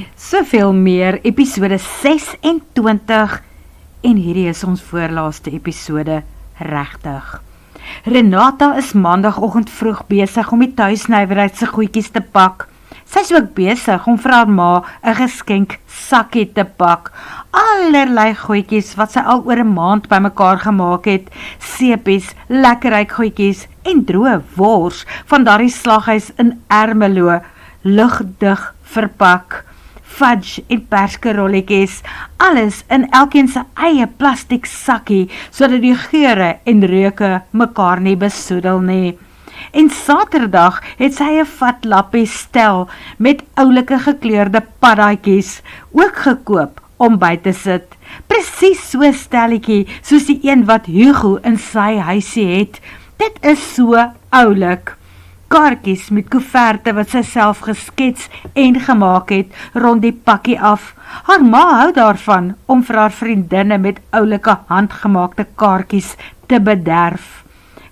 Soveel meer, episode 26 en hierdie is ons voorlaaste episode regtig. Renata is maandagoggend vroeg besig om die tuisnywerheid se goedjies te pak. Sy is ook besig om vir haar ma 'n geskenk sakkie te pak. Allerlei goedjies wat sy al oor 'n maand bymekaar gemaak het. Seepies, lekkerryk goedjies en droë wors van daardie slaghuis in Ermelo, lugdig verpak. Fudge en perskerolletjies, alles in elkeen se eie plastiek sakkie, sodat die geure en reuke mekaar nie besoedel nie. En Saterdag het sy 'n vat lappie stel met oulike gekleurde paddaatjies ook gekoop om by te sit. Presies so 'n stelletjie soos die een wat Hugo in sy huisie het. Dit is so oulik. Kaartjies met koeverte wat sy self geskets en gemaak het rond die pakkie af. Haar ma hou daarvan om vir haar vriendinne met oulike handgemaakte kaartjies te bederf.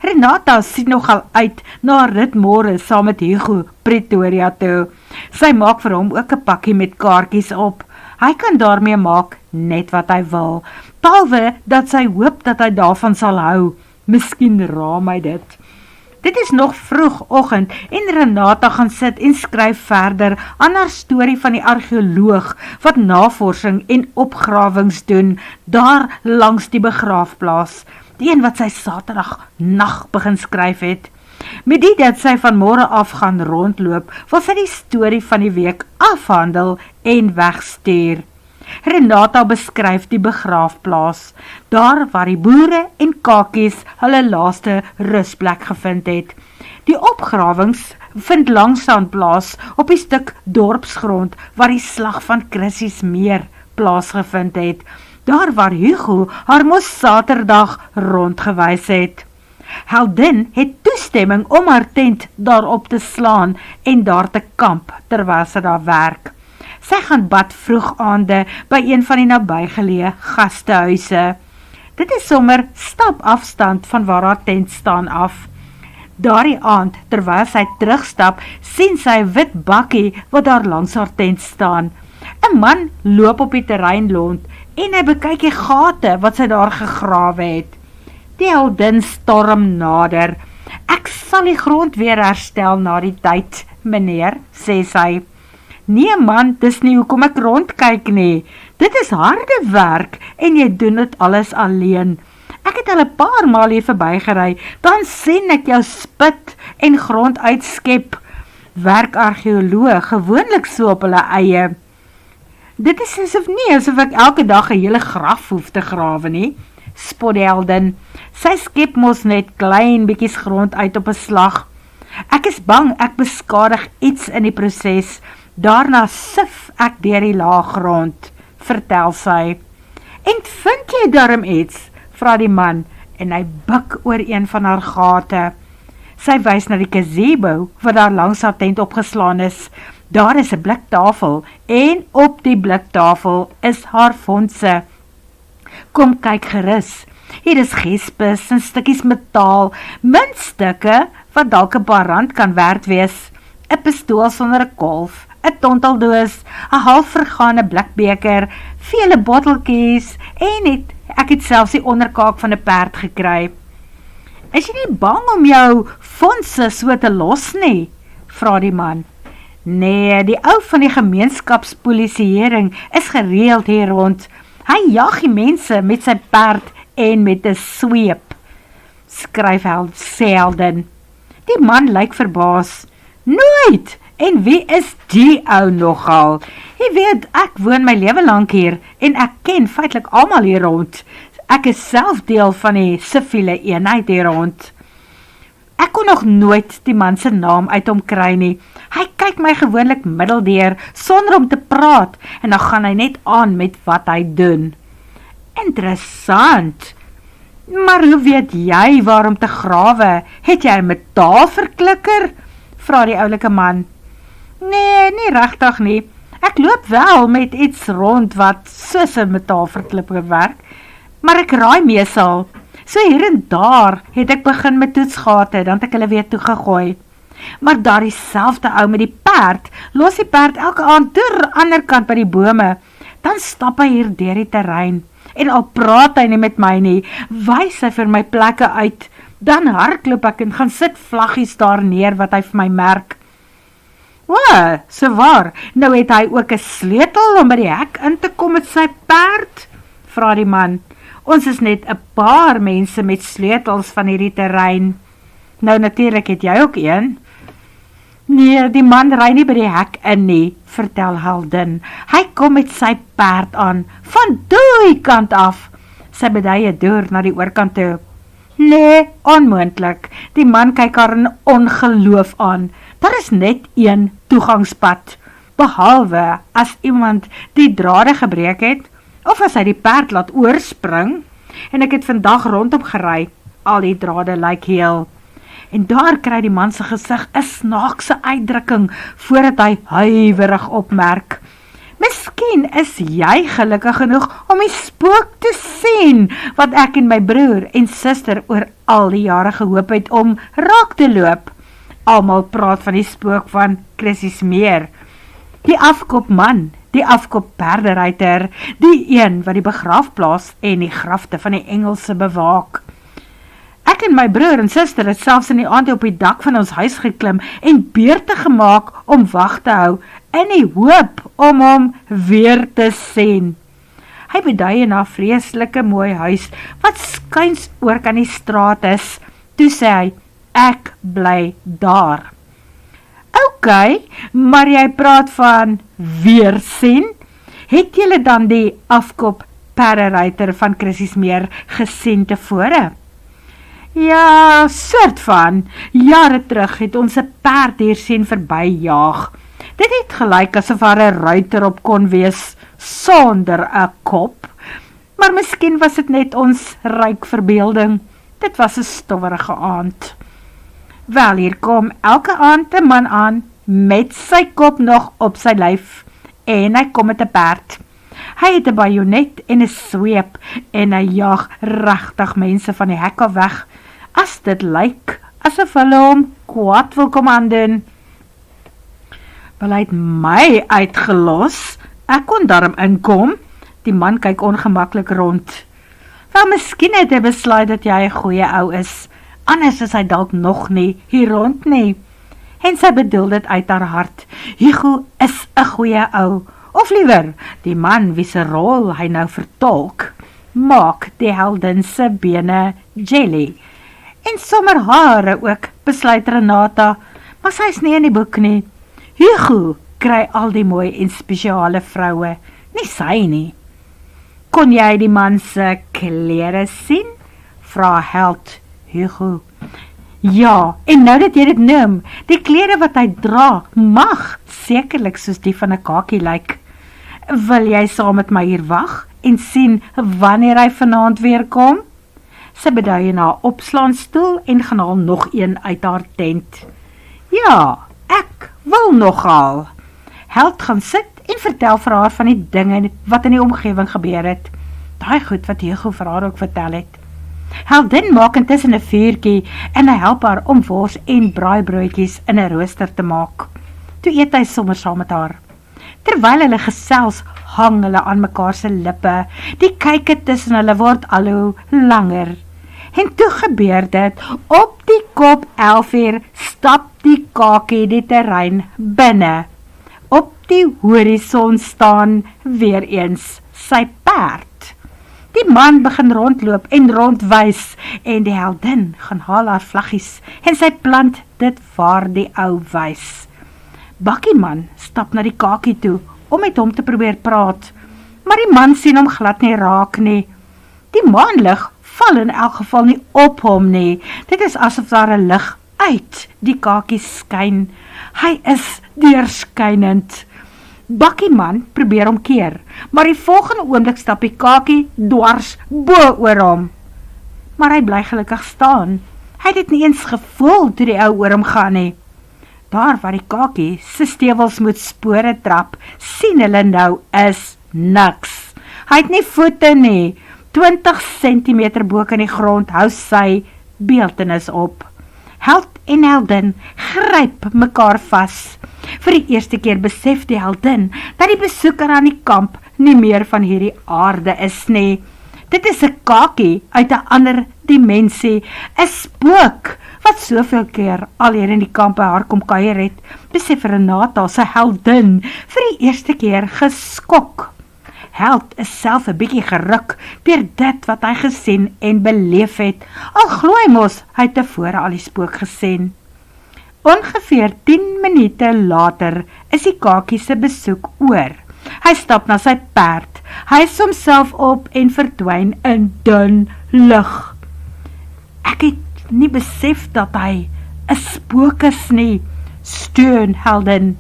Renata sien nogal uit na 'n rit môre saam met Hugo Pretoria toe. Sy maak vir hom ook 'n pakkie met kaartjies op. Hy kan daarmee maak net wat hy wil, behalwe dat sy hoop dat hy daarvan sal hou. Miskien raam hy dit. Dit is nog vroegoggend en Renata gaan sit en skryf verder aan haar storie van die argeoloog wat navorsing en opgrawings doen daar langs die begraafplaas. Die een wat sy Saterdag nag begin skryf het. Met die dat sy van môre af gaan rondloop, wil sy die storie van die week afhandel en wegstuur. Renata beskryf die begraafplaas, daar waar die boere en kakies hulle laaste rusplek gevind het. Die opgrawings vind langsaan plaas op die stuk dorpsgrond waar die slag van Chrissiesmeer plaasgevind het, daar waar Hugo haar mos Saterdag rondgewys het. Heldin het toestemming om haar tent daarop te slaan en daar te kamp terwyl sy daar werk. Sy gaan bad vroeg aande by een van die nabygeleë gastehuise. Dit is sommer stapafstand van waar haar tent staan af. Daardie aand, terwyl sy terugstap, sien sy 'n wit bakkie wat daar langs haar tent staan. 'n Man loop op die terrein rond en hy bekyk die gate wat sy daar gegrawe het. Die heldin storm nader. "Ek sal die grond weer herstel na die tyd, meneer," sê sy. "Nee man, dis nie hoekom ek rondkyk nie. Dit is harde werk en jy doen dit alles alleen. Ek het al 'n paar maal hier verbygery, dan sien ek jou spit en grond uitskep. Werk argeoloog gewoonlik so op hulle eie. Dit is asof ek elke dag 'n hele graf hoef te grawe nie," spot die heldin. "Sy skep mos net klein bietjies grond uit op 'n slag. Ek is bang ek beskadig iets in die proses. Daarna sif ek deur die laag grond," vertel sy. "En vind jy darm iets?" vra die man en hy buk oor een van haar gate. Sy wys na die gazebo wat daar langs haar tent opgeslaan is. Daar is 'n bliktafel en op die bliktafel is haar fondse. "Kom kyk gerus. Hier is gespes en stukkies metaal, muntstukke wat dalk 'n paar rand kan werd wees, 'n pistool sonder 'n kolf, 'n tonteldoos, 'n halfvergane blikbeker, vele botteltjies en ek het selfs die onderkaak van 'n perd gekry." "Is jy nie bang om jou fondse so te los nie?" vra die man. "Nee, die ou van die gemeenskapspolisieering is gereeld hier rond. Hy jag die mense met sy perd en met 'n sweep," sê heldin. Die man lyk verbaas. "Nooit! En wie is die ou nogal? Jy weet, ek woon my lewe lank hier en ek ken feitelik almal hier rond. Ek is self deel van die siviele eenheid hier rond." Ek kon nog nooit die man se naam uit hom kry nie. Hy kyk my gewoonlik middeldeur sonder om te praat en dan gaan hy net aan met wat hy doen. "Interessant. Maar hoe weet jy waar om te grawe? Het jy 'n metaalverklikker?" vra die oulike man. "Nee, nie regtig nie. Ek loop wel met iets rond wat soos 'n metaalverklikker werk, maar ek raai meesal. So hier en daar het ek begin met toetsgate, dan het ek hulle weer toegegooi." Maar daar dieselfde ou met die perd, los die perd elke aand deur ander kant by die bome. Dan stap hy hier deur die terrein. En al praat hy nie met my nie, wys hy vir my plekke uit. Dan hardloop ek en gaan sit vlaggies daar neer wat hy vir my merk. O, so waar, nou het hy ook 'n sleutel om by die hek in te kom met sy perd? Vra die man. Ons is net 'n paar mense met sleutels van hierdie terrein. Nou natuurlik het jy ook een. Nee, die man ry nie by die hek in nie, vertel Heldin. Hy kom met sy perd aan, van die kant af. Sy beduie deur na die oorkant toe. Nee, onmoontlik. Die man kyk haar in ongeloof aan. Daar is net een toegangspad, behalwe as iemand die drade gebreek het, of as hy die perd laat oorspring. En ek het vandag rondom gery, al die drade lyk heel. En daar kry die man se gesig 'n snaakse uitdrukking, voordat hy huiwerig opmerk. Miskien is jy gelukkig genoeg om die spook te sien, wat ek en my broer en suster oor al die jare gehoop het om raak te loop. Almal praat van die spook van Chrissiesmeer. Die afkoopman, die afkoopperderyter, die een wat die begraafplaas en die grafte van die Engelse bewaak. Ek en my broer en suster het selfs in die aand op die dak van ons huis geklim en beurte gemaak om wag te hou, in die hoop om hom weer te sien. Hy beduie na 'n vreeslike mooi huis, wat skuins oor kan die straat is. Toe sê hy, ek bly daar. Ok, maar jy praat van weer sien? Het julle dan die afkoop perderyter van Chrissiesmeer gesien tevore? Ja, soort van. Jare terug het ons 'n perd hier sien verby jaag. Dit het gelyk asof haar 'n ruiter op kon wees, sonder 'n kop. Maar miskien was dit net ons ryk verbeelding. Dit was 'n stowwerige aand. Wel, hier kom elke aand 'n man aan, met sy kop nog op sy lyf, en hy kom met 'n perd. Hy het 'n bajonet en 'n sweep, en hy jaag regtig mense van die hek af weg, as dit lyk asof hulle hom kwaad wil kom aandoen. Wel, hy het my uitgelos, ek kon daarom inkom. Die man kyk ongemaklik rond. Wel, miskien het hy besluit dat jy 'n goeie ou is, anders is hy dalk nog nie hier rond nie. En sy bedoel dit uit haar hart. Hugo is 'n goeie ou, of liewer, die man wie se rol hy nou vertolk, maak die heldin se bene jelly. En sommer hare ook, besluit Renata, maar sy is nie in die boek nie. Hugo kry al die mooi en spesiale vroue, nie sy nie. Kon jy die man se klere sien? Vra held Hugo. Ja, en nou dat jy dit noem, die klere wat hy dra, mag sekerlik soos die van 'n kakie lyk. Wil jy saam met my hier wag en sien wanneer hy vanaand weer kom? Sy beduie na 'n opslaanstoel en gaan haal nog een uit haar tent. Ja, ek wil nogal. Held gaan sit en vertel vir haar van die dinge wat in die omgewing gebeur het. Daai goed wat Hugo vir haar ook vertel het. Heldin maak intussen 'n vuurtjie en hy help haar om wors en braaibroodjies in 'n rooster te maak. Toe eet hy sommer saam met haar. Terwyl hulle gesels, hang hulle aan mekaar se lippe. Die kyke tussen hulle word al hoe langer. En toe gebeur dit, op die kop 11 stap die kakie die terrein binne. Op die horison staan weer eens sy perd. Die man begin rondloop en rondwys, en die heldin gaan haal haar vlaggies, en sy plant dit waar die ou wys. Bakkieman stap na die kakie toe, om met hom te probeer praat, maar die man sien hom glad nie raak nie. Die maanlig val in elk geval nie op hom nie, dit is asof daar 'n lig uit die kakie skyn. Hy is deurskynend. Bakkieman probeer hom keer, maar die volgende oomblik stap die kakie dwars bo oor hom. Maar hy bly gelukkig staan. Hy het dit nie eens gevoel toe die ou oor hom gaan nie. Daar waar die kakie se stewels moet spore trap, sien hulle nou is niks. Hy het nie voete nie. 20 centimeter bo in die grond hou sy beeltenis op. Held en heldin gryp mekaar vas. Vir die eerste keer besef die heldin dat die besoeker aan die kamp nie meer van hierdie aarde is nie. Dit is 'n kakie uit 'n ander dimensie, 'n spook wat soveel keer al hier in die kamp by haar kom kuier het, besef Renata se heldin vir die eerste keer geskok. Held is self 'n bietjie geruk deur dit wat hy gesien en beleef het, al glo hy mos hy het tevore al die spook gesien. Ongeveer 10 minute later is die kakie se besoek oor. Hy stap na sy perd, hy som homself op en verdwyn in dun lig. Ek het nie besef dat hy 'n spook is nie, steun heldin.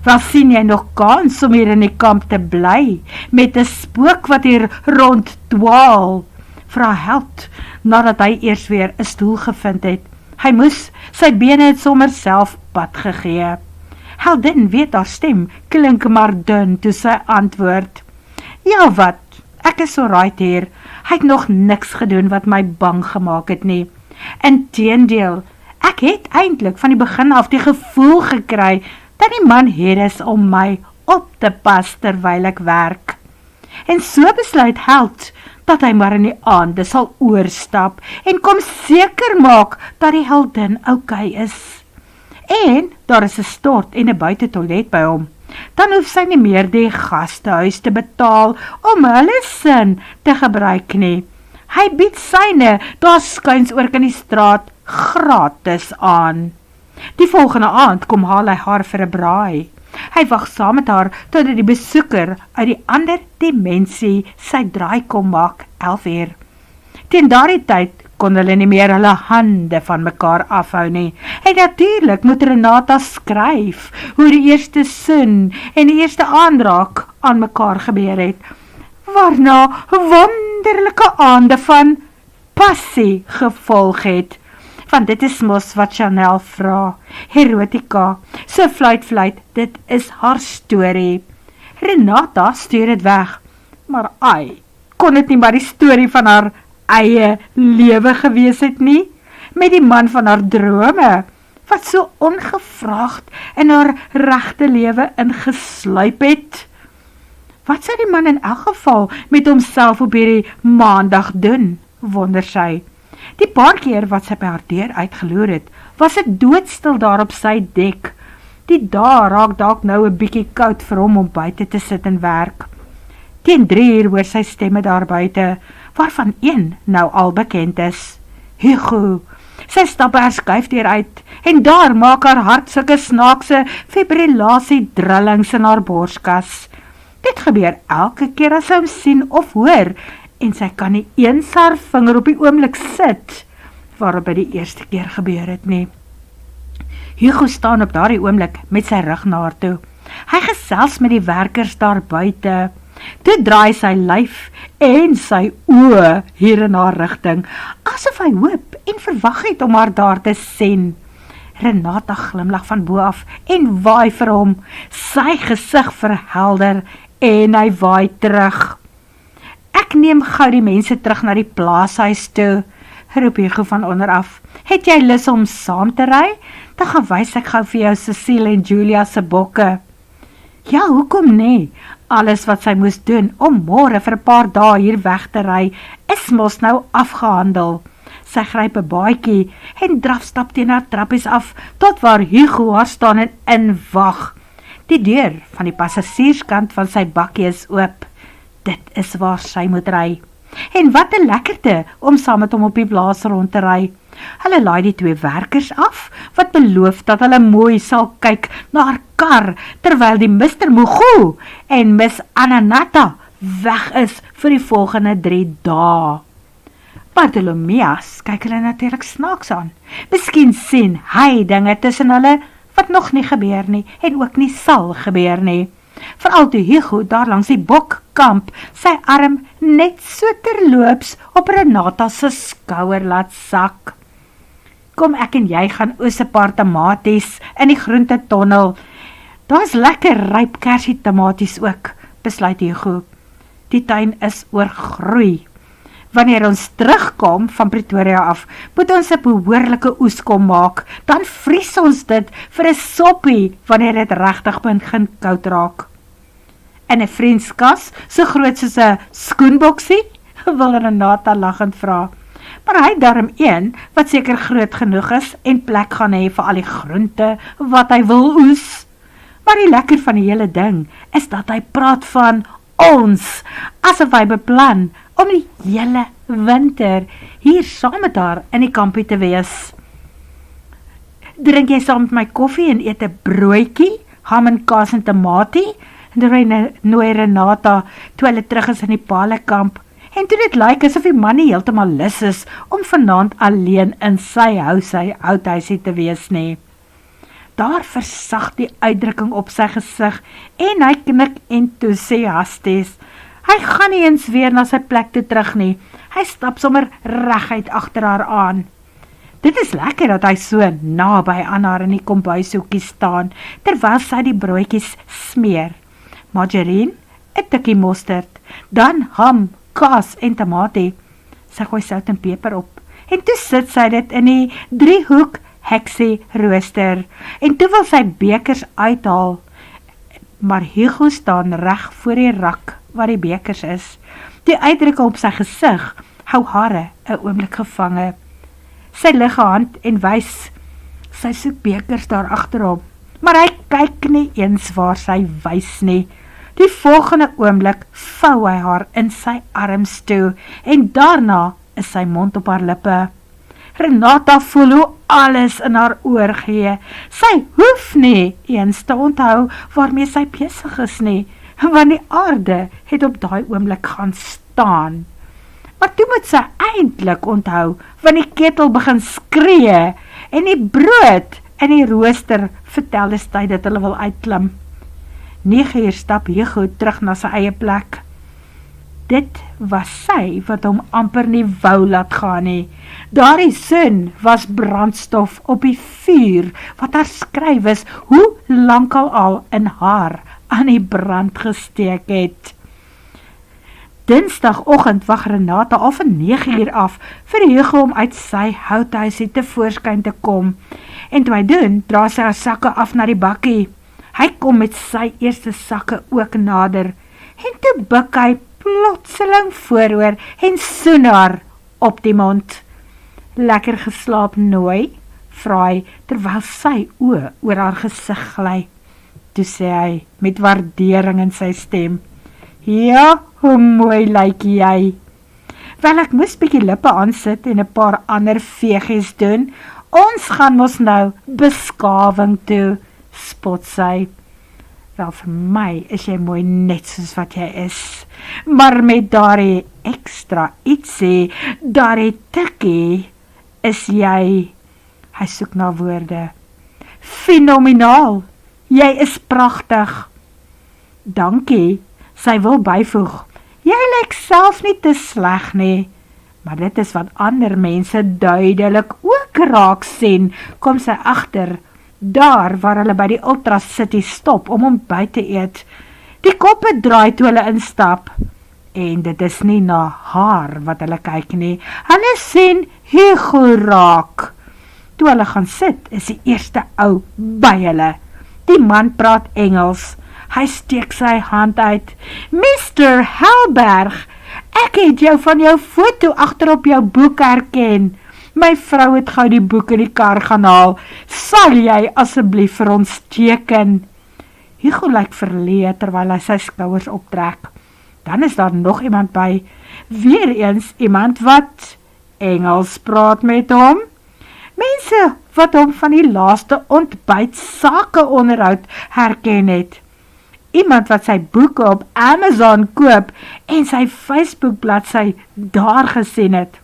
Wel sien jy nog kans om hier in die kamp te bly, met 'n spook wat hier rond dwaal? Vra held, nadat hy eers weer 'n stoel gevind het. Hy moes, sy bene het sommer self pad gegee. Heldin weet haar stem, klink maar dun toe sy antwoord. Ja wat, ek is so right hier, hy het nog niks gedoen wat my bang gemaak het nie. Inteendeel, ek het eintlik van die begin af die gevoel gekry, dat die man hier is om my op te pas terwyl ek werk. En so besluit held, dat hy maar in die aande sal oorstap, en kom seker maak, dat die heldin oukei is. En daar is 'n stort en 'n buitetoilet by hom. Dan hoef sy nie meer die gastehuis te betaal, om hulle sin te gebruik nie. Hy bied syne, daar skuins oor in die straat, gratis aan. Die volgende aand kom haal hy haar vir 'n braai. Hy wag saam met haar totdat die besoeker uit die ander dimensie sy draai kom maak, 11 uur. Teen daardie tyd kon hulle nie meer hulle hande van mekaar afhou nie. En natuurlik moet Renata skryf hoe die eerste sin en die eerste aanraak aan mekaar gebeur het, waarna wonderlike aande van passie gevolg het. Want dit is mos wat Chanel vra, erotika, so fluit, dit is haar storie. Renata stuur het weg, maar kon dit nie maar die storie van haar eie lewe gewees het nie, met die man van haar drome, wat so ongevraagd in haar regte lewe ingesluip het. Wat sou die man in elk geval met homself op hierdie maandag doen, wonder sy. Die paar keer wat sy by haar deur uitgeloer het, was dit doodstil daar op sy dek. Die dae raak dalk nou 'n bietjie koud vir hom om buite te sit en werk. Teen 3 uur hoor sy stemme daar buite, waarvan een nou al bekend is. Hugo, sy stap by haar skuifdeur uit, en daar maak haar hart sulke snaakse fibrillasie drillings in haar borskas. Dit gebeur elke keer as sy hom sien of hoor, en sy kan nie eens haar vinger op die oomblik sit, waarop dit die eerste keer gebeur het nie. Hugo staan op daardie oomblik met sy rug na haar toe. Hy gesels met die werkers daar buite. Toe draai sy lyf en sy oë hier in haar rigting, asof hy hoop en verwag het om haar daar te sien. Renata glimlag van bo af en waai vir hom, sy gesig verhelder en hy waai terug. Ek neem gou die mense terug na die plaashuis toe, roep Hugo van onder af. Het jy lus om saam te ry? Dan gaan wys ek gou vir jou Cecile en Julia se bokke. Ja, hoekom nie? Alles wat sy moes doen om môre vir 'n paar dae hier weg te ry, is mos nou afgehandel. Sy gryp 'n baadjie en drafstap teen haar trappies af, tot waar Hugo haar staan en inwag. Die deur van die passasierskant van sy bakkie is oop. Dit is waar sy moet ry. En wat 'n lekkerte om saam met hom op die plaas rond te ry. Hulle laai die 2 werkers af, wat beloof dat hulle mooi sal kyk na haar kar, terwyl die Mr. Mugu en Miss Ananata weg is vir die volgende 3 dae. Bartholomeus kyk hulle natuurlik snaaks aan. Miskien sien hy dinge tussen hulle wat nog nie gebeur nie, en ook nie sal gebeur nie. Veral toe Hugo daar langs die bokkamp sy arm net so terloops op Renata se skouer laat sak. Kom ek en jy gaan oes 'n paar tomaties in die groentetonnel. Daar's lekker ryp kersie tomaties ook, besluit Hugo. Die tuin is oorgroei. Wanneer ons terugkom van Pretoria af, moet ons 'n behoorlike oes kom maak. Dan vries ons dit vir 'n soppie, wanneer dit regtig begin koud raak. In 'n vriendskas, so groot soos 'n skoenboksie, wil Renata lachend vra. Maar hy darm een, wat seker groot genoeg is, en plek gaan hê vir al die groente, wat hy wil oes. Maar die lekker van die hele ding, is dat hy praat van ons, asof hy beplan, om die hele winter hier saam met haar in die kampie te wees. Drink jy saam met my koffie en eet 'n broodjie, ham en kaas en tamatie? Nooi Renata, toe hulle terug is in die Palekamp, en toe dit lyk asof die man nie heeltemal lus is, om vanaand alleen in sy houthuisie te wees nie. Daar versag die uitdrukking op sy gesig, en hy knik enthousiasties. Hy gaan nie eens weer na sy plek toe terug nie, hy stap sommer reguit agter haar aan. Dit is lekker dat hy so naby aan haar in die kombuishoekie staan, terwyl sy die broodjies smeer. Margarine, 'n tikkie mosterd, dan ham, kaas en tamatie. Sy gooi sout en peper op, en toe sit sy dit in die driehoek heksie rooster, en toe wil sy bekers uithaal, maar Hugo staan reg voor die rak, waar die bekers is. Die uitdrukking op sy gesig, hou hare 'n oomblik gevange. Sy lig 'n hand en wys, sy soek bekers daar agterom, maar hy kyk nie eens waar sy wys nie. Die volgende oomblik vou hy haar in sy arms toe, en daarna is sy mond op haar lippe. Renata voel hoe alles in haar oor gee. Sy hoef nie eens te onthou waarmee sy besig is nie, want die aarde het op daai oomblik gaan staan. Maar toe moet sy eintlik onthou, want die ketel begin skree, en die brood in die rooster vertel die tyd dat hulle wil uitklim. 9 uur stap Hugo terug na sy eie plek. Dit was sy wat hom amper nie wou laat gaan nie. Daardie sin was brandstof op die vuur, wat haar skryf is, hoe lankal al in haar aan die brand gesteek het. Dinsdagoggend wag Renata al van 9 uur af, vir Hugo om uit sy houthuisie te voorskyn te kom, en toe hy doen, dra sy haar sakke af na die bakkie. Hy kom met sy eerste sakke ook nader, en toe buk hy plotseling vooroor en soen haar op die mond. Lekker geslaap nooi, vra hy, terwyl sy oë oor haar gesig gly. Toe sê hy, met waardering in sy stem, ja, hoe mooi lyk jy. Wel, ek moes bietjie lippe aansit en 'n paar ander veegies doen, ons gaan mos nou beskawing toe, spot sy. Wel, vir my is jy mooi net soos wat jy is, maar met daardie ekstra ietsie, daardie tikkie, is jy, hy soek na woorde, fenomenaal, jy is pragtig. Dankie, sy wil byvoeg, jy lyk self nie te sleg nie, maar dit is wat ander mense duidelik ook raak sien, kom sy agter, daar waar hulle by die Ultra City stop om ontbyt te eet. Die koppe draai toe hulle instap, en dit is nie na haar wat hulle kyk nie, hulle sien Hugo raak. Toe hulle gaan sit, is die eerste ou by hulle. Die man praat Engels, hy steek sy hand uit. Mr. Halberg, ek het jou van jou foto agter op jou boek herken. My vrou het gou die boek in die kar gaan haal. Sal jy asseblief vir ons teken? Hugo lyk verleë terwyl hy sy skouers optrek. Dan is daar nog iemand by. Weereens iemand wat Engels praat met hom. Mense wat hom van die laaste ontbyt sake onderhoud herken het. Iemand wat sy boeke op Amazon koop en sy Facebook bladsy daar gesien het.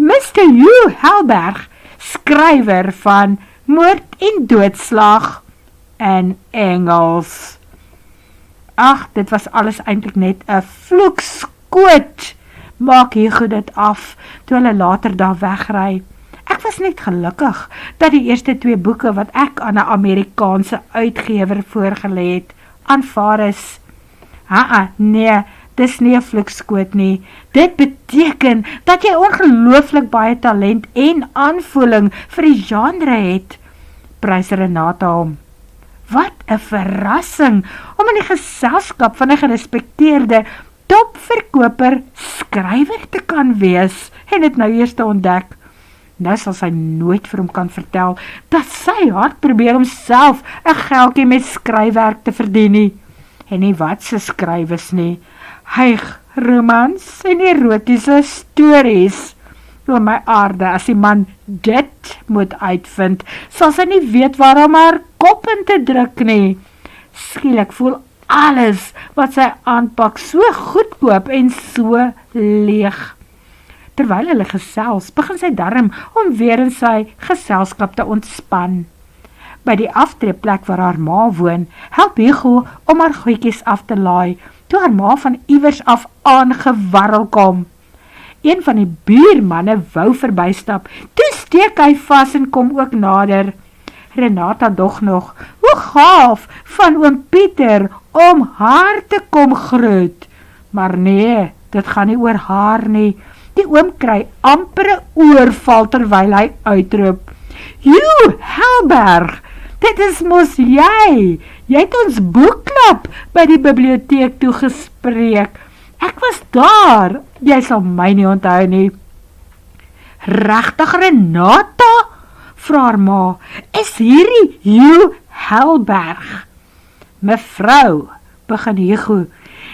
Mr. Hugh Halberg, skrywer van Moord en Doodslag in Engels. Ag, dit was alles eintlik net 'n vloekskoot. Maak Hugo dit af, toe hulle later daar wegry. Ek was net gelukkig, dat die eerste 2 boeke wat ek aan 'n Amerikaanse uitgewer voorgelê het, aanvaar is. Nee, dis nie 'n flikskoot nie. Dit beteken dat jy ongelooflik baie talent en aanvoeling vir die genre het, prys Renata hom. Wat 'n verrassing om in die geselskap van 'n gerespekteerde topverkoper skrywer te kan wees, en het nou eers te ontdek. Nou sal sy nooit vir hom kan vertel dat sy hard probeer om self 'n geldjie met skryfwerk te verdien nie. En nie wat se skrywes nie, hyg, romans en erotiese stories. O my aarde, as die man dit moet uitvind, sal sy nie weet waarom haar kop in te druk nie. Skielik voel alles wat sy aanpak so goedkoop en so leeg. Terwyl hulle gesels, begin sy darm om weer in sy geselskap te ontspan. By die aftreeplek waar haar ma woon, help Hugo om haar goedjies af te laai, toe haar ma van iewers af aangewarrel kom. Een van die buurmanne wou verbystap, toe steek hy vas en kom ook nader. Renata dog nog, hoe gaaf van oom Pieter om haar te kom groet. Maar nee, dit gaan nie oor haar nie. Die oom kry amper 'n oorval terwyl hy uitroep. "Joe, Helberg, dit is mos jy. Jy het ons boekklub by die biblioteek toegespreek. Ek was daar. Jy sal my nie onthou nie." "Regtig, Renata?" vra haar ma. "Is hierdie Joe Helberg?" "Mevrou," begin Hugo.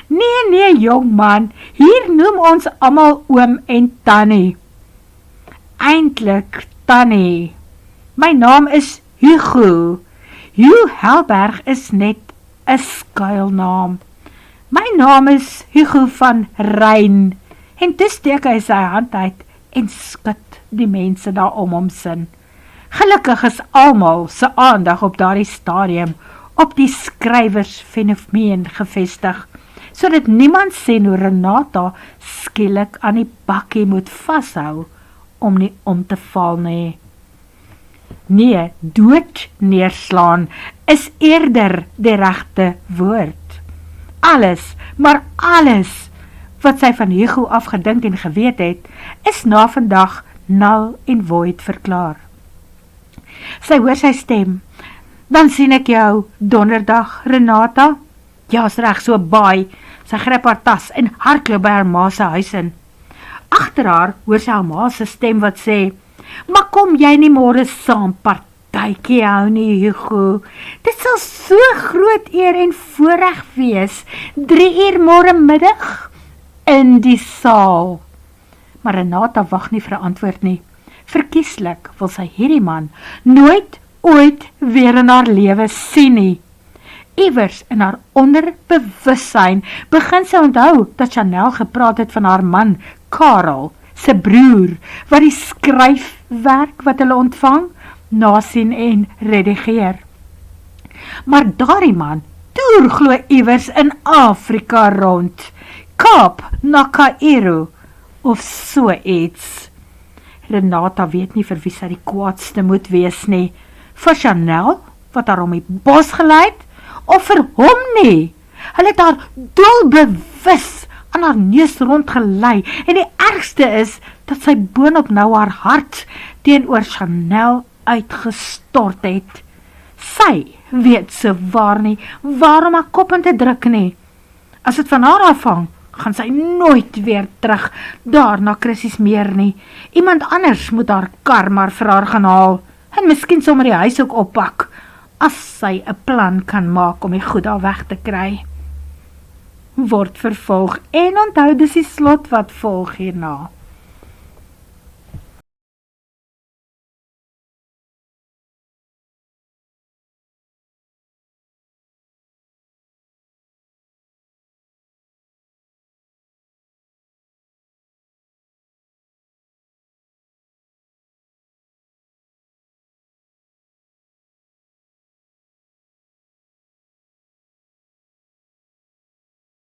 Nee, jong man, hier noem ons almal oom en tannie." "Eintlik, tannie. My naam is Hugo. Hugh Helberg is net 'n skuilnaam. My naam is Hugo van Rein." En toe steek hy sy hand uit en skud die mense daar om hom sin. Gelukkig is almal se aandag op daardie stadium op die skrywersfenomeen gevestig, sodat niemand sien hoe Renata skielik aan die bakkie moet vashou om nie om te val nie. Nee, dood neerslaan is eerder die regte woord. Alles, maar alles wat sy van Hugo afgedink en geweet het, is na vandag null en void verklaar. Sy hoor sy stem. "Dan sien ek jou donderdag, Renata." "Ja, is reg, so baai." Sy gryp haar tas en hardloop by haar ma se huis in. Agter haar hoor sy haar ma se stem wat sê, "Maar kom jy nie môre saam partytjie hou nie, Hugo? Dit sal so groot eer en voorreg wees, 3 uur môre middag in die saal." Maar Renata wag nie vir 'n antwoord nie. Verkieslik wil sy hierdie man nooit ooit weer in haar lewe sien nie. Iewers in haar onderbewussyn begin sy onthou dat Chanel gepraat het van haar man, Karel, sy broer, wat die skryfwerk wat hulle ontvang, nasien en redigeer. Maar daardie man toer glo iewers in Afrika rond, Kaap na Kaïro, of so iets. Renata weet nie vir wie sy die kwaadste moet wees nie, vir Chanel, wat haar om die bos geleid, of vir hom nie. Hulle het haar doelbewus aan haar neus rondgelei, en die ergste is, dat sy boonop nou haar hart teenoor Chanel uitgestort het. Sy weet so waar nie, waarom haar kop in te druk nie. As het van haar afhang, gaan sy nooit weer terug daar na Chrissy's meer nie. Iemand anders moet haar kar maar vir haar gaan haal, en miskien sommer die huis ook oppak, as sy 'n plan kan maak om die goed daar weg te kry. Word vervolg, en onthou dis die slot wat volg hierna.